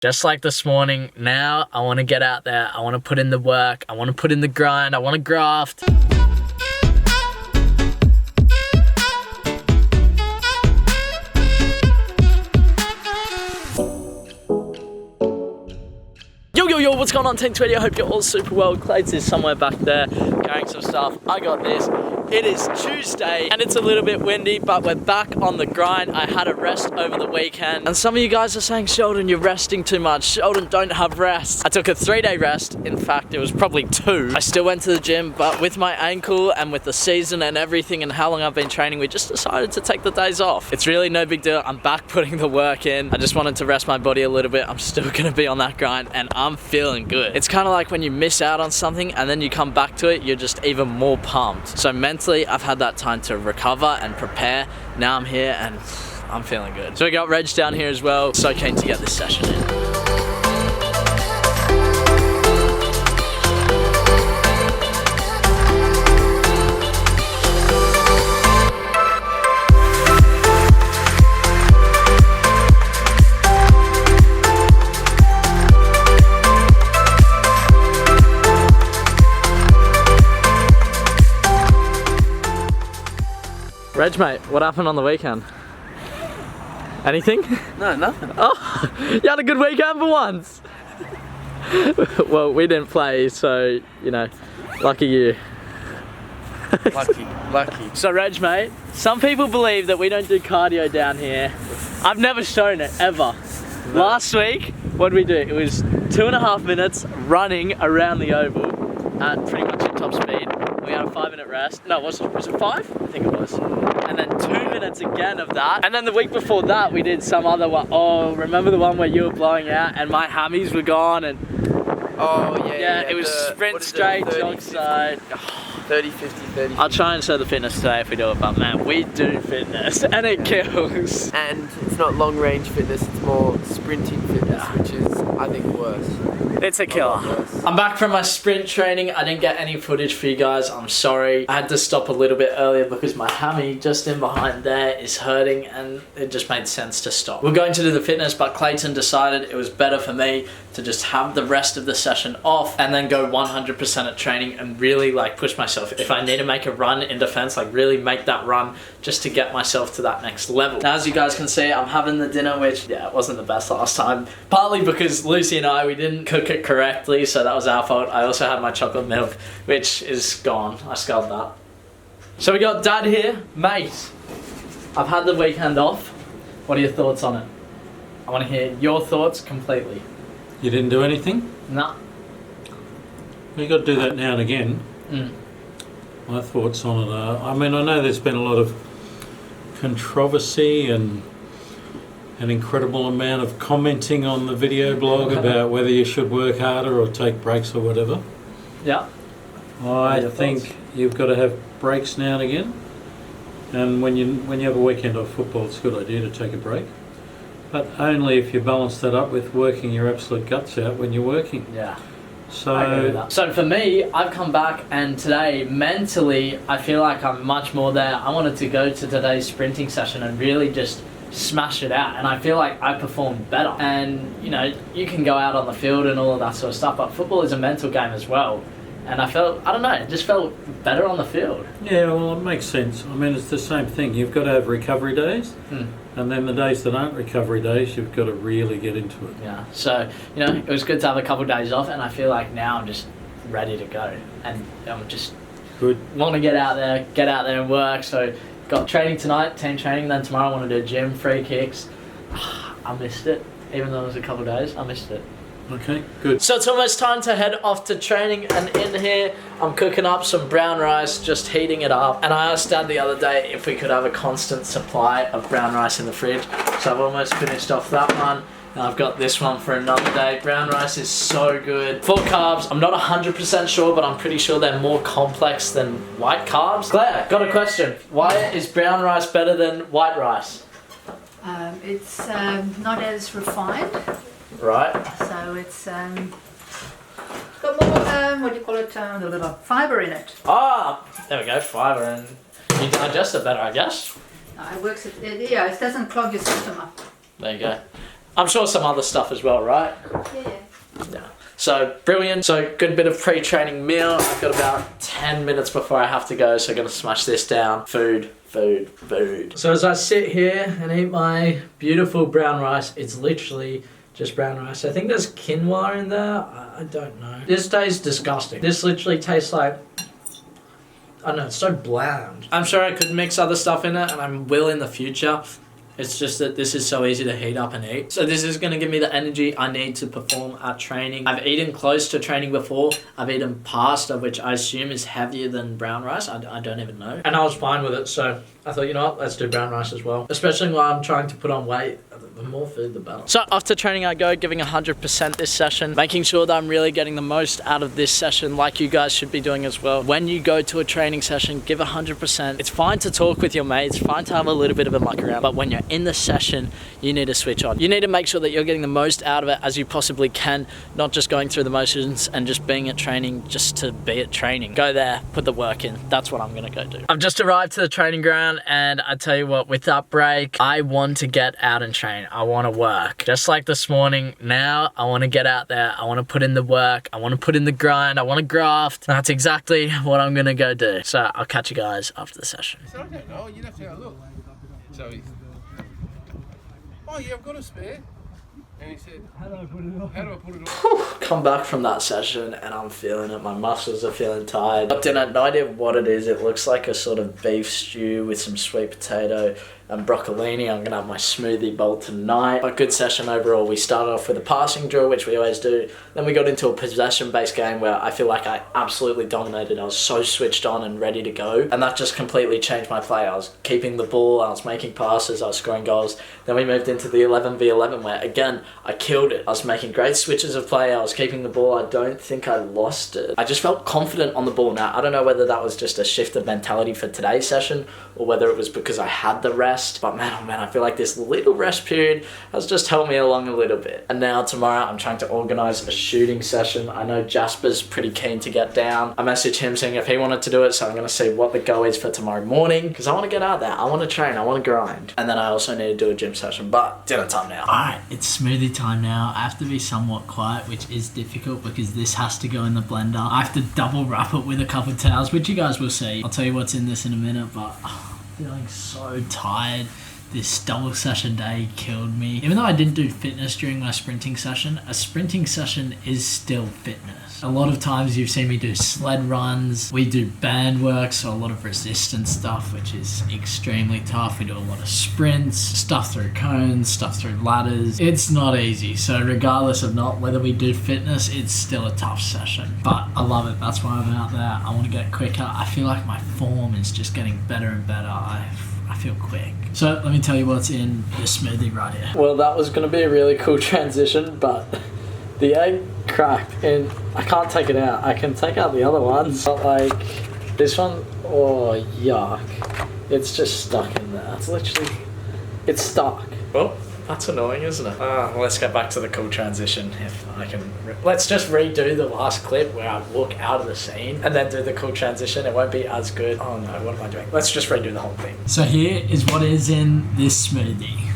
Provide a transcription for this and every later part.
Just like this morning, now I want to get out there, I want to put in the work, I want to put in the grind, I want to graft. Yo, what's going on, Team 20? I hope you're all super well. Clates is somewhere back there carrying some stuff. I got this. It is Tuesday and it's a little bit windy, but we're back on the grind. I had a rest over the weekend and some of you guys are saying, Sheldon, you're resting too much. Sheldon, don't have rest. I took a 3-day rest. In fact, it was probably 2. I still went to the gym, but with my ankle and with the season and everything and how long I've been training, we just decided to take the days off. It's really no big deal. I'm back putting the work in. I just wanted to rest my body a little bit. I'm still gonna be on that grind and I'm feeling good. It's kind of like when you miss out on something and then you come back to it, you're just even more pumped. So mentally, I've had that time to recover and prepare. Now I'm here and I'm feeling good. So we got Reg down here as well. So keen to get this session in. Reg, mate, what happened on the weekend? Anything? No, nothing. Oh, you had a good weekend for once. Well, we didn't play, so, you know, lucky you. Lucky. So, Reg, mate, some people believe that we don't do cardio down here. I've never shown it, ever. No. Last week, what did we do? It was 2.5 minutes running around the oval at pretty much at top speed. We had a 5-minute rest. No, was it 5? I think it was. And then 2 minutes again of that. And then the week before that, we did some other one. Oh, remember the one where you were blowing out and my hammies were gone? And oh, yeah. It was sprint straight, jog side. 30, 50, 30. I'll try and show the fitness today if we do it, but man, we do fitness and it kills. And it's not long range fitness, it's more sprinting fitness, which is, I think, worse. It's a killer. I'm back from my sprint training. I didn't get any footage for you guys. I'm sorry. I had to stop a little bit earlier because my hammy just in behind there is hurting and it just made sense to stop. We're going to do the fitness, but Clayton decided it was better for me to just have the rest of the session off and then go 100% at training and really like push myself. If I need to make a run in defense, like really make that run just to get myself to that next level. Now, as you guys can see, I'm having the dinner, which, yeah, it wasn't the best last time. Partly because Lucy and I, we didn't cook it correctly, so that was our fault. I also had my chocolate milk, which is gone. I sculled that. So we got Dad here. Mate, I've had the weekend off. What are your thoughts on it? I want to hear your thoughts completely. You didn't do anything? Nah. Well, you got to do that now and again. My thoughts on it are, I mean, I know there's been a lot of controversy and an incredible amount of commenting on the video blog about whether you should work harder or take breaks or whatever. Yeah. I think you've got to have breaks now and again. And when you have a weekend off football, it's a good idea to take a break. But only if you balance that up with working your absolute guts out when you're working. Yeah. So for me, I've come back and today, mentally, I feel like I'm much more there. I wanted to go to today's sprinting session and really just smash it out. And I feel like I performed better. And, you know, you can go out on the field and all of that sort of stuff, but football is a mental game as well. And I don't know, it just felt better on the field. Yeah, well, it makes sense. I mean, it's the same thing. You've got to have recovery days. And then the days that aren't recovery days, you've got to really get into it. Yeah, so, you know, it was good to have a couple of days off, and I feel like now I'm just ready to go. And I'm just good. Want to get out there and work. So, got training tonight, team training, then tomorrow I want to do gym, free kicks. I missed it, even though it was a couple of days, I missed it. Okay, good. So it's almost time to head off to training, and in here I'm cooking up some brown rice, just heating it up. And I asked Dad the other day if we could have a constant supply of brown rice in the fridge. So I've almost finished off that one. And I've got this one for another day. Brown rice is so good. Full carbs, I'm not 100% sure, but I'm pretty sure they're more complex than white carbs. Claire, got a question. Why is brown rice better than white rice? It's not as refined. Right. So it's got more, what do you call it, a little fibre in it. Ah, there we go, fibre, and you digest it better, I guess. It works, yeah, it doesn't clog your system up. There you go. I'm sure some other stuff as well, right? Yeah. Yeah. So, brilliant. So, good bit of pre-training meal. I've got about 10 minutes before I have to go, so I'm going to smash this down. Food. So as I sit here and eat my beautiful brown rice, it's literally just brown rice. I think there's quinoa in there. I don't know. This tastes disgusting. This literally tastes like, I don't know, it's so bland. I'm sure I could mix other stuff in it, and I will in the future. It's just that this is so easy to heat up and eat. So this is going to give me the energy I need to perform at training. I've eaten close to training before. I've eaten pasta, which I assume is heavier than brown rice. I don't even know. And I was fine with it, so I thought, you know what, let's do brown rice as well. Especially while I'm trying to put on weight. The more food, the better. So after training I go, giving 100% this session, making sure that I'm really getting the most out of this session, like you guys should be doing as well. When you go to a training session, give 100%. It's fine to talk with your mates, fine to have a little bit of a muck around, but when you're in the session, you need to switch on. You need to make sure that you're getting the most out of it as you possibly can, not just going through the motions and just being at training just to be at training. Go there, put the work in. That's what I'm gonna go do. I've just arrived to the training ground, and I tell you what, with that break, I want to get out and train. I want to work. Just like this morning, now I want to get out there. I want to put in the work. I want to put in the grind. I want to graft. That's exactly what I'm going to go do. So I'll catch you guys after the session. So I don't know, you'd have to have a look. So he, oh yeah, I've got a spare. And he said, how do I put it on? Come back from that session and I'm feeling it. My muscles are feeling tired. Looked in at no idea what it is. It looks like a sort of beef stew with some sweet potato and broccolini. I'm gonna have my smoothie bowl tonight. A good session overall. We started off with a passing drill, which we always do. Then we got into a possession-based game where I feel like I absolutely dominated. I was so switched on and ready to go. And that just completely changed my play. I was keeping the ball, I was making passes, I was scoring goals. Then we moved into the 11v11 where, again, I killed it. I was making great switches of play. I was keeping the ball. I don't think I lost it. I just felt confident on the ball. Now, I don't know whether that was just a shift of mentality for today's session or whether it was because I had the rest. But man, oh man, I feel like this little rest period has just helped me along a little bit. And now tomorrow I'm trying to organise a shooting session. I know Jasper's pretty keen to get down. I messaged him saying if he wanted to do it, so I'm going to see what the go is for tomorrow morning because I want to get out there. I want to train. I want to grind. And then I also need to do a gym session, but dinner time now. Alright, it's smoothie time now. I have to be somewhat quiet, which is difficult because this has to go in the blender. I have to double wrap it with a couple of towels, which you guys will see. I'll tell you what's in this in a minute, but feeling so tired. This double session day killed me. Even though I didn't do fitness during my sprinting session, a sprinting session is still fitness. A lot of times you've seen me do sled runs. We do band work, so a lot of resistance stuff, which is extremely tough. We do a lot of sprints, stuff through cones, stuff through ladders. It's not easy. So regardless of not whether we do fitness, it's still a tough session. But I love it. That's why I'm out there. I want to get quicker. I feel like my form is just getting better and better. I feel quick. So let me tell you what's in this smoothie right here. Well, that was going to be a really cool transition, but the egg cracked and I can't take it out. I can take out the other ones, but like this one, oh yuck. It's just stuck in there. It's literally, it's stuck. Well, that's annoying, isn't it? Let's get back to the cool transition if I can. Let's just redo the last clip where I walk out of the scene and then do the cool transition. It won't be as good. Oh no, what am I doing? Let's just redo the whole thing. So here is what is in this smoothie.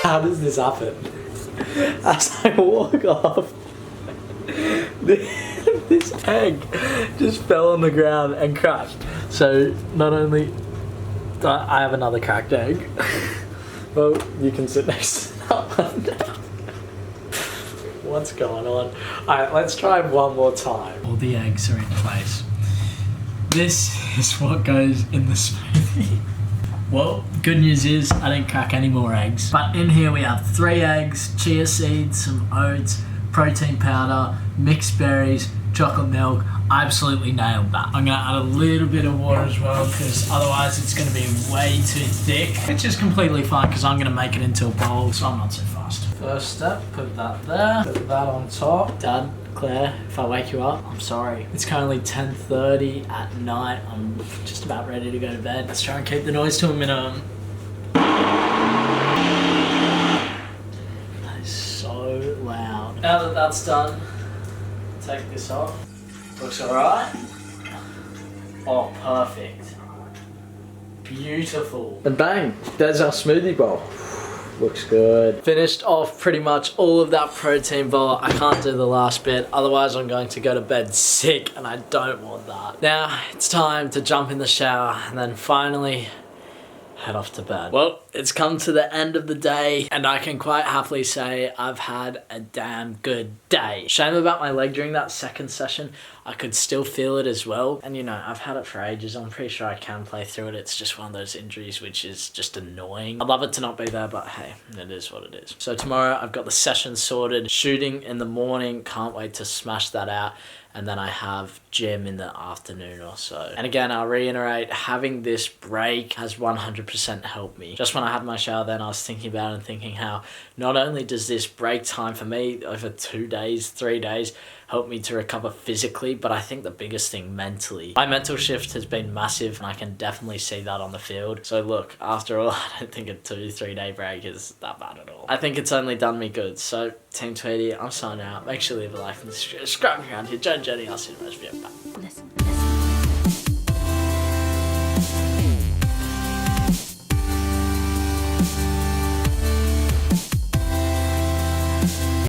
How does this happen? As I walk off, this egg just fell on the ground and crashed. So not only do I have another cracked egg, well, you can sit next to that one now. What's going on? Alright, let's try one more time. All the eggs are in place. This is what goes in the smoothie. Well, good news is I didn't crack any more eggs. But in here we have 3 eggs, chia seeds, some oats, protein powder, mixed berries, chocolate milk. I absolutely nailed that. I'm gonna add a little bit of water as well because otherwise it's gonna be way too thick. Which is completely fine because I'm gonna make it into a bowl, so I'm not too fast. First step, put that there, put that on top. Dad, Claire, if I wake you up, I'm sorry. It's currently 10:30 at night. I'm just about ready to go to bed. Let's try and keep the noise to a minimum. That is so Now that that's done, take this off. Looks alright. Oh, perfect. Beautiful. And bang, there's our smoothie bowl. Looks good. Finished off pretty much all of that protein bar. I can't do the last bit, otherwise I'm going to go to bed sick and I don't want that. Now it's time to jump in the shower and then finally head off to bed. Well, it's come to the end of the day and I can quite happily say I've had a damn good day. Shame about my leg during that second session. I could still feel it as well. And you know, I've had it for ages. I'm pretty sure I can play through it. It's just one of those injuries which is just annoying. I'd love it to not be there, but hey, it is what it is. So tomorrow I've got the session sorted, shooting in the morning. Can't wait to smash that out. And then I have gym in the afternoon or so. And again, I'll reiterate, having this break has 100% helped me. Just when I had my shower then, I was thinking about it and thinking how not only does this break time for me over 2 days, 3 days, help me to recover physically, but I think the biggest thing mentally. My mental shift has been massive and I can definitely see that on the field. So look, after all, I don't think a 2-3 day break is that bad at all. I think it's only done me good. So Team Tweedy, I'm signing out. Make sure you leave a like and subscribe around here. Join Jenny, I'll see you in the next video. Bye. Listen.